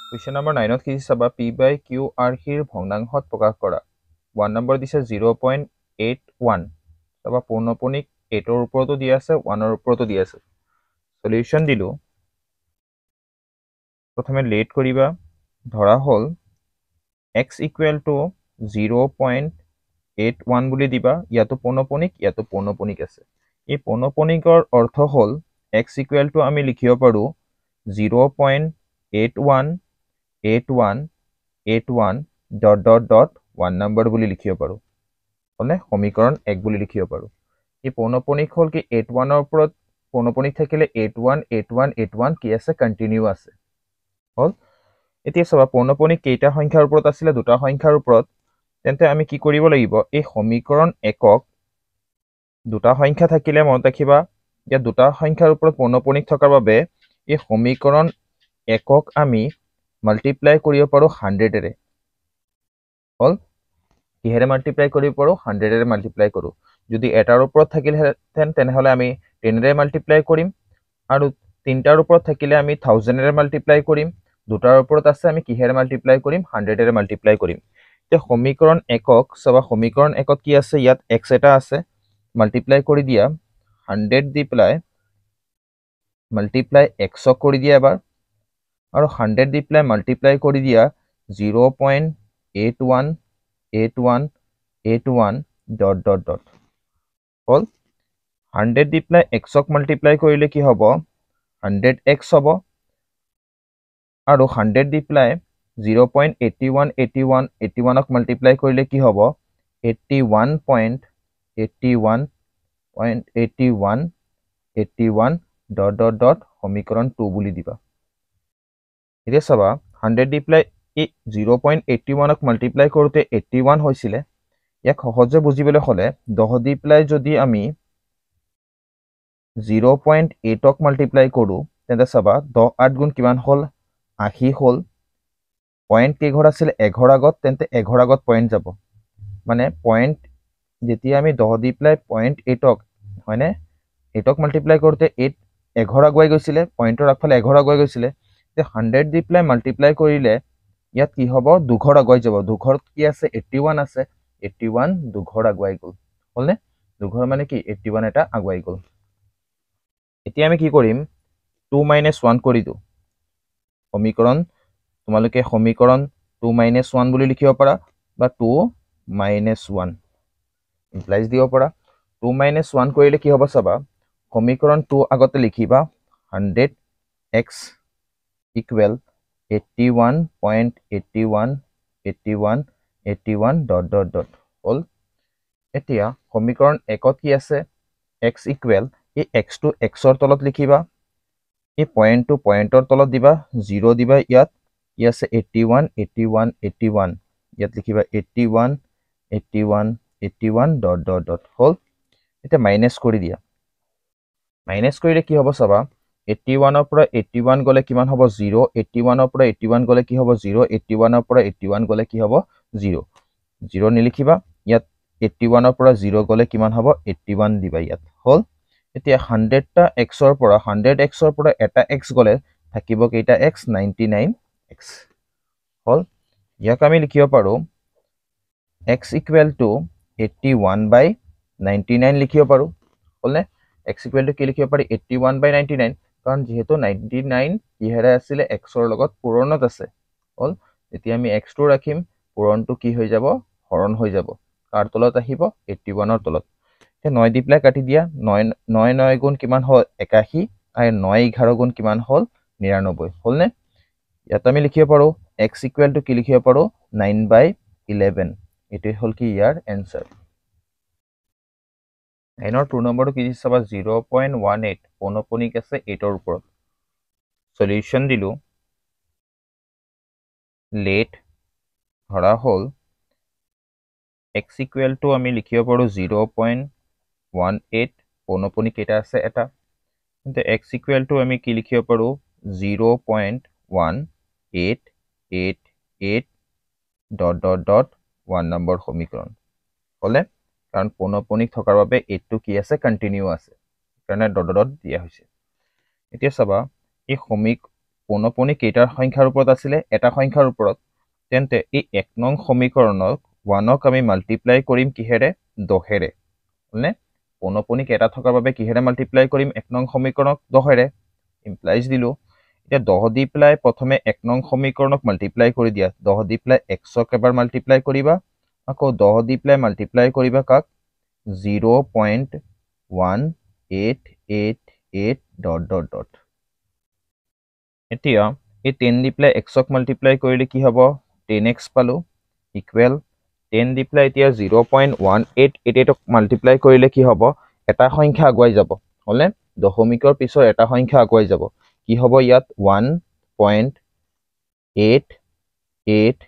Question number 9 কি চাবা p by q আৰ্হিৰ ভগ্নাংশত প্ৰকাশ কৰা 1 নম্বৰ দিছে 0.81 চাবা পৌনপণিক 8 ৰ ওপৰতো দিয়া আছে 1 ৰ ওপৰতো দিয়া আছে সলিউশন দিলো প্ৰথমে লেট কৰিবা ধৰা হল x equal to 0.81 বুলি দিবা ইয়াতো পৌনপণিক আছে এই পৌনপণিকৰ অৰ্থ হল x equal to আমি লিখিব পাৰো 0.81 dot dot dot 1 number বুলি লিখিব পাৰো হলে সমীকৰণ 1 বুলি লিখিব পাৰো এই পৌনপণিক হল কি 81 ৰ ওপৰত পৌনপণিক থাকিলে 81 কি আছে কন্টিনিউ আছে হল এতিয়া সবা পৌনপণিক কেইটা সংখ্যাৰ ওপৰত আছিল দুটা সংখ্যাৰ ওপৰত তেন্তে আমি কি কৰিব লাগিব এই সমীকৰণ 1ক দুটা সংখ্যা থাকিলে মনত ৰাখিবা যে দুটা সংখ্যাৰ ওপৰত পৌনপণিক থকাৰ বাবে এই সমীকৰণ 1ক আমি মাল্টিপ্লাই কৰিব পাৰো 100 এৰে হল কিহেৰে মাল্টিপ্লাই কৰিব পাৰো 100 এৰে মাল্টিপ্লাই কৰো যদি এটাৰ ওপৰত থাকিলে তেনেহলে আমি 10 এৰে মাল্টিপ্লাই কৰিম আৰু তিনটাৰ ওপৰত থাকিলে আমি 1000 এৰে মাল্টিপ্লাই কৰিম দুটাৰ ওপৰত আছে আমি কিহেৰে মাল্টিপ্লাই কৰিম 100 এৰে মাল্টিপ্লাই কৰিম তে সমীকৰণ 1ক সবা সমীকৰণ 1ত কি আছে ইয়াত x এটা আছে মাল্টিপ্লাই কৰি দিয়া 100 দি প্লাই মাল্টিপ্লাই x কৰি দিয়া এবাৰ আৰু 100 দি প্লাই মাল্টিপ্লাই কৰি দিয়া 0.81 dot dot dot হল 100 দি প্লাই x মাল্টিপ্লাই কৰিলে কি হ'ব 100x হ'ব আৰু 100 দি প্লাই 0.81 ক মাল্টিপ্লাই কৰিলে কি হ'ব 81 dot dot dot সমীকৰণ 2 বুলি দিবা এতিয়া চাবা 100 দি প্লাই 0.81 ক মাল্টিপ্লাই কৰোতে 81 হৈছিলে ইয়াক সহজে বুজিবলৈ হলে 10 দি প্লাই যদি আমি 0.8 ক মাল্টিপ্লাই কৰো তেন্তে চাবা 10 8 গুণ কিমান হল 80 হল পয়েন্ট কি ঘৰ আছিল 11 আগত তেন্তে 11 আগত পয়েন্ট যাব মানে পয়েন্ট যেতিয়া আমি 10 দি প্লাই 0.8 ক হয়নে 8 ক মাল্টিপ্লাই কৰোতে 8 11 আগুৱাই গৈছিলে পয়েন্টৰ আগফালে 11 আগুৱাই গৈছিলে তে 100 দি প্লাই মাল্টিপ্লাই কৰিলে ইয়াত কি হ'ব দুঘৰ আগুৱাই যাব দুঘৰত কি আছে 81 আছে 81 দুঘৰ আগুৱাই গল হলনে দুঘৰ মানে কি 81 এটা আগুৱাই গল এতিয়া আমি কি কৰিম 2 - 1 কৰি দিও সমীকৰণ তোমালোকে সমীকৰণ 2 - 1 বুলি লিখিব পাৰা বা 2 - 1 ইমপ্লাইজ দিব পাৰা 2 - 1 কৰিলে কি হ'ব চাবা সমীকৰণ 2 আগতে লিখিবা 100x equal 81 dot dot dot হল এতিয়া সমীকৰণ 1ত কি আছে x equal এই x টো x ৰ তলত লিখিবা এই পয়েন্টটো পয়েন্টৰ তলত দিবা 0 দিবা ইয়াত ই আছে 81 ইয়াত লিখিবা 81 dot dot dot হল এটা মাইনাস কৰি দিয়া মাইনাস কৰিলে কি হ'ব চাবা 81 ৰ পৰা 81 গলে কিমান হ'ব 0 81 ৰ পৰা 81 গলে কি হ'ব 0 81 ৰ পৰা 81 গলে কি হ'ব 0 0 নিলিখিবা ইয়াত 81 ৰ পৰা 0 গলে কিমান হ'ব 81 দিবা ইয়াত হল এতিয়া 100টা x ৰ পৰা 100x ৰ পৰা এটা x গলে থাকিব কেইটা x 99x হল ইয়াক আমি লিখিব পাৰো x equal to 81/99 লিখিব পাৰো হলনে x equal to কি লিখিব পাৰি 81/99 কাৰণ যেহেতু 99 ইহেৰে আছিল x ৰ লগত পূৰণত আছে হল এতিয়া আমি x টো ৰাখিম পূৰণটো কি হৈ যাব হৰণ হৈ যাব কাৰ তলত আহিব 81 ৰ তলত তে 9 দি প্লাই কাটি দিয়া 9 গুণ কিমান হল 81 আৰু 9 11 গুণ কিমান হল 99 হলনে ইয়াত আমি লিখিব পাৰো x equal to কি লিখিব পাৰো 9/11 এটো হল কি ইয়াৰ आंसर 9 ৰ 2 নম্বৰটো কি দিছে চাবা 0.18 পৌনপণিক আছে 8 ৰ ওপৰত সলিউশন দিলো লেট ধৰা হল x equal to আমি লিখিব পাৰো 0.18 পৌনপণিক এটা আছে এটা কিন্তু x equal to আমি কি লিখিব পাৰো 0.1888 dot dot dot 1 নম্বৰ সমীকৰণ হলে কাৰণ পৌনপণিক থকাৰ বাবে এটো কি আছে কন্টিনিউ আছে কাৰণে ডট ডট দিয়া হৈছে এতিয়া চাবা এই পৌনপণিক কেইটাৰ সংখ্যাৰ ওপৰত আছিলে এটা সংখ্যাৰ ওপৰত তেন্তে এই 1 নং সমীকৰণক 1ক আমি মাল্টিপ্লাই কৰিম কিহেৰে 10ৰে হলনে পৌনপণিক এটা থকাৰ বাবে কিহেৰে মাল্টিপ্লাই কৰিম 1 নং সমীকৰণক 10ৰে ইমপ্লাইজ দিলো এতিয়া 10 দি প্লাই প্ৰথমে 1 নং সমীকৰণক মাল্টিপ্লাই কৰি দিয়া 10 দি প্লাই xক এবাৰ মাল্টিপ্লাই কৰিবা আকৌ 10 দি প্লাই মাল্টিপ্লাই কৰিবা কাক 0.1888 ... এতিয়া এই 10 দি প্লাই xক মাল্টিপ্লাই কৰিলে কি হ'ব 10x পালো ইকুৱেল 10 দি প্লাই এতিয়া 0.1888ক মাল্টিপ্লাই কৰিলে কি হ'ব এটা সংখ্যা আগুৱাই যাব হলে দশমিকৰ পিছৰ এটা সংখ্যা আগুৱাই যাব কি হ'ব ইয়াত 1.88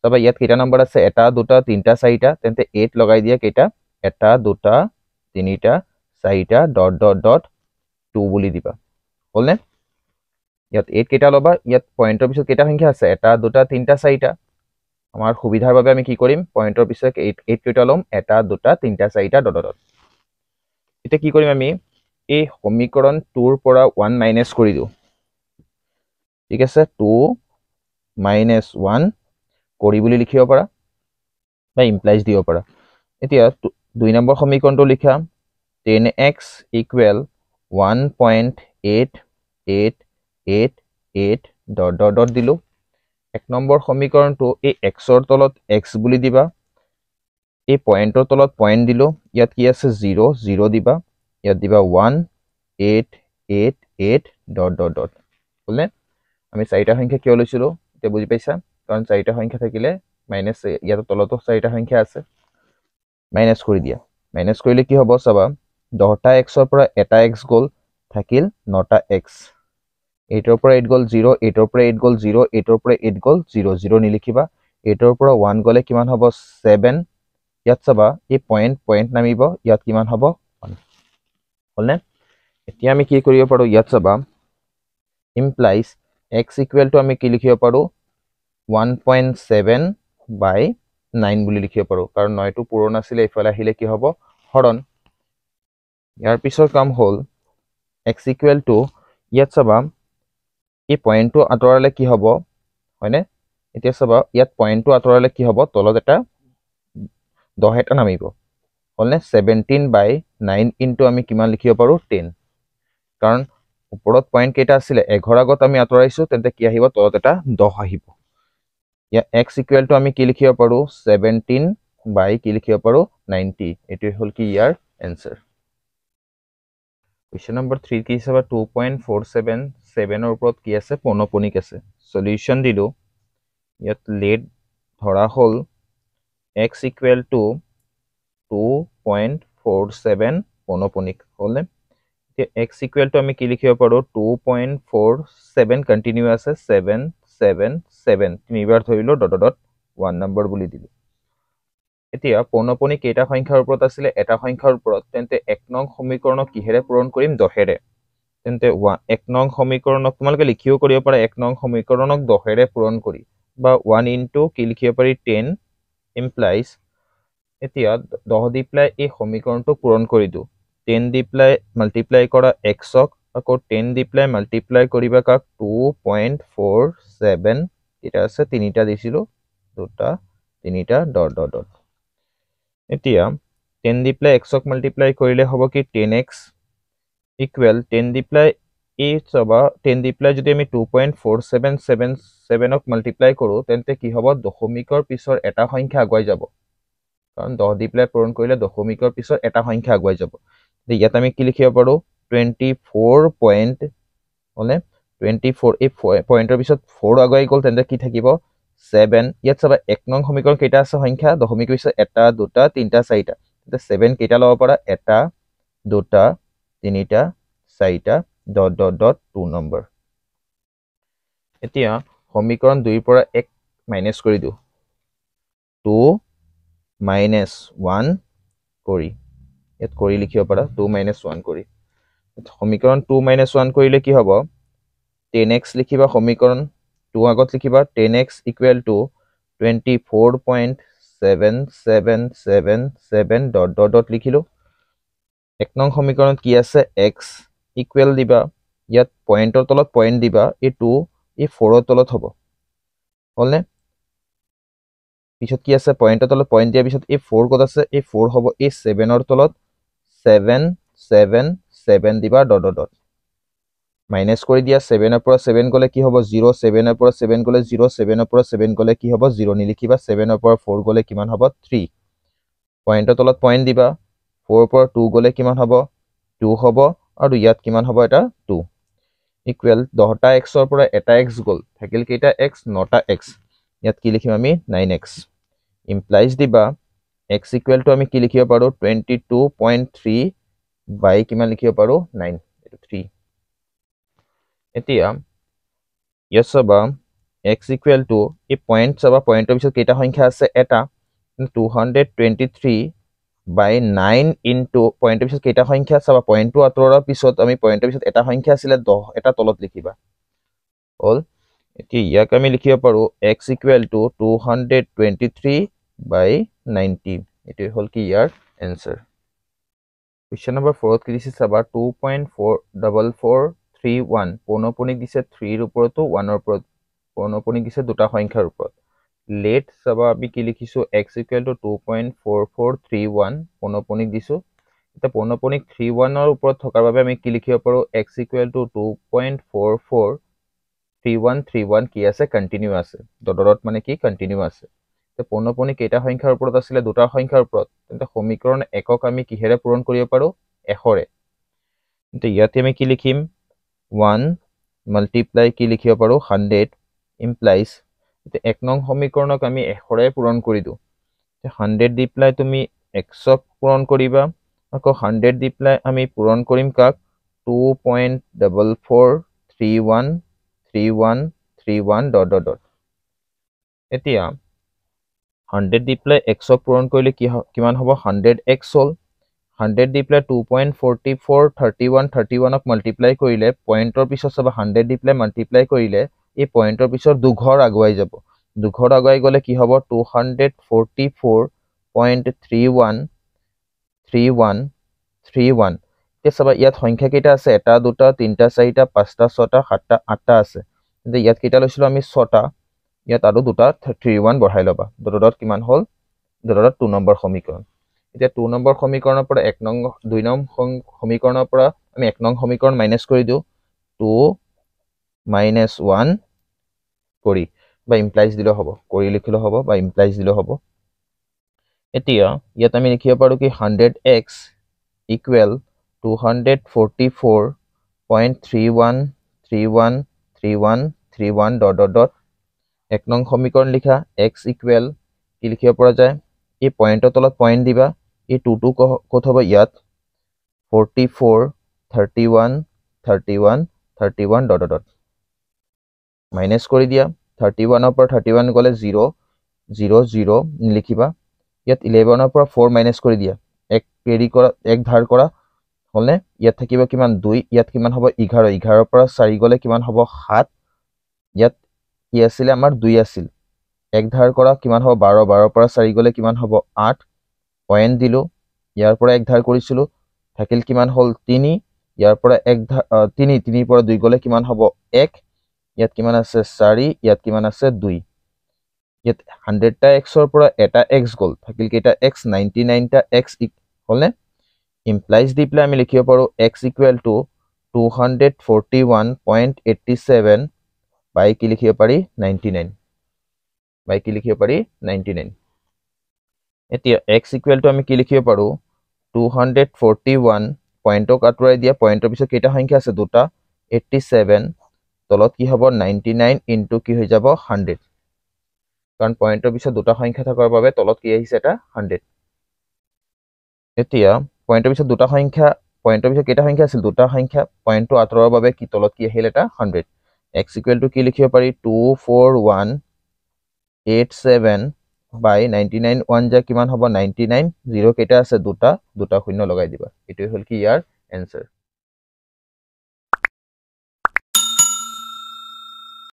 তবে ইয়াত কেইটা নম্বৰ আছে এটা দুটা তিনটা চাৰিটা তেন্তে 8 লগাই দিয়া কেইটা এটা দুটা তিনিটা চাৰিটা ... 2 বুলি দিবা হলনে ইয়াত 8 কেইটা লবা ইয়াত পইণ্টৰ পিছত কেইটা সংখ্যা আছে এটা দুটা তিনটা চাৰিটা আমাৰ সুবিধাৰ বাবে আমি কি কৰিম পইণ্টৰ পিছত 8 কেইটা লম এটা দুটা তিনটা চাৰিটা ... এতিয়া কি কৰিম আমি এই সমীকৰণ 2ৰ পৰা 1 মাইনাস কৰি দিও ঠিক আছে 2 - 1 কৰি বুলি লিখিব পাৰা বা ইমপ্লাইজ দিব পাৰা এতিয়া 2 নম্বৰ সমীকৰণটো লিখা 10x = 1.8888 ... দিলো 1 নম্বৰ সমীকৰণটো এই xৰ তলত x বুলি দিবা এই পইণ্টৰ তলত পইণ্ট দিলো ইয়াত কি আছে 0 0 দিবা ইয়াত দিবা 1.88 ... হলনে আমি চাৰিটা সংখ্যা কিয় লৈছিলো এতিয়া বুজি পাইছা কাৰণ চাৰিটা সংখ্যা থাকিলে মাইনাস ইয়াত তলতো চাৰিটা সংখ্যা আছে মাইনাস কৰি দিয়া মাইনাস কৰিলে কি হ'ব চাবা 10টা x ৰ পৰা এটা x গল থাকিল 9টা x 8ৰ পৰা 8 গল 0 8ৰ পৰা 8 গল 0 8ৰ পৰা 8 গল 0 0 নিলিখিবা 8ৰ পৰা 1 গলে কিমান হ'ব 7 ইয়াত চাবা এই পইণ্ট নামিব ইয়াত কিমান হ'ব 1 হলনে এতিয়া আমি কি কৰিব পাৰো ইয়াত চাবা implies x = আমি কি লিখিব পাৰো 1.7/9 বুলি লিখিব পাৰো কাৰণ 9 টো পূৰণ আছিল ইফালে আহিলে কি হ'ব হৰণ ইয়াৰ পিছৰ কাম হ'ল x = ইয়াত চাবা এই পইণ্টটো আতৰালে কি হ'ব হয়নে এতিয়া চাবা ইয়াত পইণ্টটো আতৰালে কি হ'ব তলত এটা 10 এটা নামিব হলনে 17/9 ইনটু আমি কিমান লিখিব পাৰো 10 কাৰণ ওপৰত পইণ্ট কেইটা আছিল 11 আগত আমি আতৰাইছো তেন্তে কি আহিব তলত এটা 10 আহিব ইয়া x = আমি কি লিখিব পাৰো 17 কি লিখিব পাৰো 90 এটো হল কি ইয়াৰ आंसर क्वेश्चन नंबर 3 কি হিসাবে 2.477 ৰ ওপৰত কি আছে পৌনপণিক আছে সলিউশন দিলো ইয়াত লেট ধৰা হল x = 2.47 পৌনপণিক হলনে x = আমি কি লিখিব পাৰো 2.47 কন্টিনিউ আছে 777 তিনিবাৰ ধৰিলো ... 1 নম্বৰ বুলি দিলো এতিয়া পৌনপণিক কেইটা সংখ্যাৰ ওপৰত আছিল এটা সংখ্যাৰ ওপৰত তেন্তে 1 নং সমীকৰণক কিহেৰে পূৰণ কৰিম 10ৰে তেন্তে 1 নং সমীকৰণক তোমালোকে লিখিও কৰিব পাৰা 1 নং সমীকৰণক 10ৰে পূৰণ কৰি বা 1 ইনটু কি লিখিব পাৰি 10 implies এতিয়া 10 দি প্লাই এই সমীকৰণটো পূৰণ কৰি দিও 10 দি প্লাই মাল্টিপ্লাই কৰা xক আকৌ 10 দি প্লাই মাল্টিপ্লাই কৰিবা কাক 2.47 এটা আছে তিনিটা দিছিলো দুটা তিনিটা ... এতিয়া 10 দি প্লাই xক মাল্টিপ্লাই কৰিলে হ'ব কি 10x = 10 দি প্লাই এই সবা 10 দি প্লাই যদি আমি 2.4777ক মাল্টিপ্লাই কৰো তেন্তে কি হ'ব দশমিকৰ পিছৰ এটা সংখ্যা আগুৱাই যাব কাৰণ 10 দি প্লাই পূৰণ কৰিলে দশমিকৰ পিছৰ এটা সংখ্যা আগুৱাই যাব ইয়াত আমি কি লিখিব পাৰো 24 হলে 24 এই পইণ্টৰ পিছত 4 আগুৱাই গল তেন্তে কি থাকিব 7 ইয়াত চাবা 1 নং সমীকৰণ কেইটা আছে সংখ্যা দশমিকৰ পিছত এটা দুটা তিনটা চাৰিটা তেন্তে 7 কেইটা লব পাৰা এটা দুটা তিনিটা চাৰিটা ... 2 নম্বৰ এতিয়া সমীকৰণ 2 ৰ পৰা 1 মাইনাস কৰি দিও 2 - 1 কৰি ইয়াত কৰি লিখিব পাৰা 2 - 1 কৰি সমীকৰণ 2 - 1 কৰিলে কি হ'ব 10x লিখিবা সমীকৰণ 2 আগত লিখিবা 10x = 24.7777 ... লিখিলো 1 নং সমীকৰণত কি আছে x ইকুৱেল দিবা ইয়াত পইণ্টৰ তলত পইণ্ট দিবা এই 2 এই 4ৰ তলত হ'ব হ'লনে পিছত কি আছে পইণ্টৰ তলত পইণ্ট দিয়াৰ পিছত এই 4 ক'ত আছে এই 4 হ'ব এই 7ৰ তলত 7 7 7 দিবা ডট ডট ডট মাইনাছ কৰি দিয়া 7ৰ পৰা 7 গ'লে কি হ'ব 0 7ৰ পৰা 7 গ'লে 0 7ৰ পৰা 7 গ'লে কি হ'ব 0 নিলিখিবা 7ৰ পৰা 4 গ'লে কিমান হ'ব 3 পইণ্টৰ তলত পইণ্ট দিবা 4ৰ পৰা 2 গ'লে কিমান হ'ব 2 হ'ব আৰু ইয়াত কিমান হ'ব এটা 2 ইকুৱেল 10টা xৰ পৰা এটা x গ'ল থাকিল কেইটা x 9টা x ইয়াত কি লিখিম আমি 9x ইমপ্লাইজ দিবা x ইকুৱেল টু আমি কি লিখিব পাৰো 22.3 বাই কিমান লিখিব পাৰো 9 এটো 3 এতিয়া ইয়াত চাবা x ইকুৱেল টু এই পইণ্ট চাবা পইণ্টৰ পিছত কেইটা সংখ্যা আছে এটা 223 বাই 9 ইনটু পইণ্টৰ পিছত কেইটা সংখ্যা চাবা পইণ্টটো আঁতৰোৱাৰ পিছত আমি পইণ্টৰ পিছত এটা সংখ্যা আছিল 10 এটা তলত লিখিবা হল এতিয়া ইয়াক আমি লিখিব পাৰো x ইকুৱেল টু 223 বাই 90 এটো হল কি ইয়াৰ आंसर क्वेश्चन नंबर 4 কি দিছে চাবা 2.44431 পৌনপুনিক দিছে 3 ৰ ওপৰতো 1 ৰ ওপৰত পৌনপুনিক দিছে দুটা সংখ্যাৰ ওপৰত লেট চাবা আমি কি লিখিছো x ইকুৱেল টু 2.4431 পৌনপুনিক দিছো এটা পৌনপুনিক 31 ৰ ওপৰত থকাৰ বাবে আমি কি লিখিব পাৰো x ইকুৱেল টু 2.443131 কি আছে কন্টিনিউ আছে ডট মানে কি কন্টিনিউ আছে তে পৌনপুনিক কেইটা সংখ্যাৰ ওপৰত আছিল দুটা সংখ্যাৰ ওপৰত তেন্তে সমীকৰণ একক আমি কিহেৰে পূৰণ কৰিব পাৰো এশৰে তে ইয়াতে আমি কি লিখিম 1 মাল্টিপ্লাই কি লিখিব পাৰো 100 ইমপ্লাইজ তে এক নং সমীকৰণক আমি এশৰে পূৰণ কৰি দিও তে 100 দি প্লাই তুমি xক পূৰণ কৰিবা আকৌ 100 দি প্লাই আমি পূৰণ কৰিম কাক 2.44313131 ডট ডট ডট এতিয়া 100 দি প্লাই xক পূৰণ কৰিলে কিমান হ'ব 100x হ'ল 100 দি প্লাই 2.443131ক মাল্টিপ্লাই কৰিলে পইণ্টৰ পিছত সব 100 দি প্লাই মাল্টিপ্লাই কৰিলে এই পইণ্টৰ পিছত দুঘৰ আগুৱাই যাব দুঘৰ আগুৱাই গলে কি হ'ব 244.3131 এতিয়া সব ইয়াত সংখ্যা কেইটা আছে এটা দুটা তিনটা চাৰিটা পাঁচটা ছটা সাতটা আঠটা আছে কিন্তু ইয়াত কেইটা লৈছিলো আমি ছটা ইয়াত আৰু দুটা 31 বঢ়াই লবা ডট কিমান হল ডট 2 নম্বৰ সমীকৰণ এতিয়া 2 নম্বৰ সমীকৰণৰ পৰা 1 নং 2 নং সমীকৰণৰ পৰা আমি 1 নং সমীকৰণ মাইনাস কৰি দিও 2 - 1 কৰি বা ইমপ্লাইজ দিলে হ'ব কৰি লিখিলে হ'ব বা ইমপ্লাইজ দিলে হ'ব এতিয়া ইয়াত আমি লিখিব পাৰো কি 100x ইকুৱেল 244.31313131 ডট ডট এক নং সমীকৰণ লিখা x ইকুৱেল কি লিখিব পৰা যায় এই পইণ্টৰ তলত পইণ্ট দিবা এই 2 কত হ'ব ইয়াত 44 31 31 31 ডট ডট মাইনাস কৰি দিয়া 31 ৰ পৰা 31 গলে 0 0 0 লিখিবা ইয়াত 11 ৰ পৰা 4 মাইনাস কৰি দিয়া এক কেৰি কৰা এক ধাৰ কৰা হলনে ইয়াত থাকিব কিমান 2 ইয়াত কিমান হ'ব 11 11 ৰ পৰা 4 গলে কিমান হ'ব 7 ইয়াত কি আছিল আমাৰ 2 আছিল এক ধাৰ কৰা কিমান হ'ব 12 12 ৰ পৰা 4 গলে কিমান হ'ব 8 পয়েন্ট দিলো ইয়াৰ পৰা এক ধাৰ কৰিছিলো থাকিল কিমান হল 3 ইয়াৰ পৰা এক 3 3 পৰা 2 গলে কিমান হ'ব 1 ইয়াত কিমান আছে 4 ইয়াত কিমান আছে 2 ইয়াত 100টা x ৰ পৰা এটা x গল থাকিল কেইটা x 99টা x হলনে ইমপ্লাইজ দি প্লাই আমি লিখিব পাৰো x ইকুৱেল টু 241.87 বাই কি লিখিব পাৰি 99 বাই কি লিখিব পাৰি 99 এতিয়া x ইকুৱেল টু আমি কি লিখিব পাৰো 241 পইণ্টক আঁতৰাই দিয়া পইণ্টৰ পিছত কেইটা সংখ্যা আছে দুটা 87 তলত কি হ'ব 99 ইনটু কি হৈ যাব 100 কাৰণ পইণ্টৰ পিছত দুটা সংখ্যা থকাৰ বাবে তলত কি আহিছে এটা 100 এতিয়া পইণ্টৰ পিছত দুটা সংখ্যা পইণ্টৰ পিছত কেইটা সংখ্যা আছিল দুটা সংখ্যা পইণ্টটো আঁতৰোৱাৰ বাবে কি তলত কি আহিল এটা 100 x ইকুৱেল টু কি লিখিব পাৰি 24187 বাই 99 1 যা কিমান হ'ব 99 0 কেইটা আছে দুটা দুটা শূন্য লগাই দিবা এটোই হল কি ইয়াৰ आंसर